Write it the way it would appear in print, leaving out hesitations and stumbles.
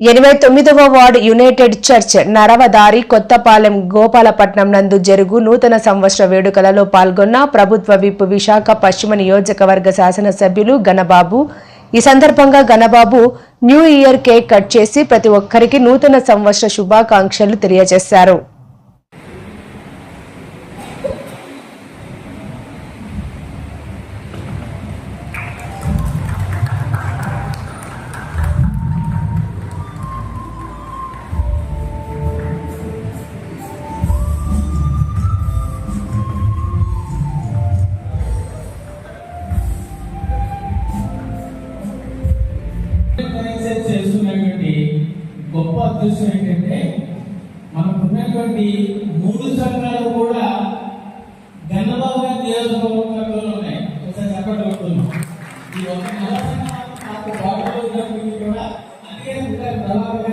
89వ ward united church నరవదారి కొత్తపాలెం గోపాలపట్నం నందు జరుగు నూతన సంవత్సర వేడుకలలో పాల్గొన్న ప్రభుత్వ విప్ విశాఖ పశ్చిమ నియోజకవర్గ శాసనసభ్యులు గణబాబు. ఈ సందర్భంగా Ganababu new year cake cut చేసి ప్రతి ఒక్కరికి నూతన సంవత్సర శుభాకాంక్షలు తెలియజేశారు. చేస్తున్నటువంటి గొప్ప అదృష్టం ఏంటంటే మనకున్నటువంటి 3 సంఘాలు కూడా గన్నబాబు గారి నియోజకవర్గంలో ఉన్నాయి. ఒకసారి చెప్పగలుగుతున్నాం. ఈ ఒక నలభై బాగా ఉన్నప్పటికీ కూడా అదే ప్రభావం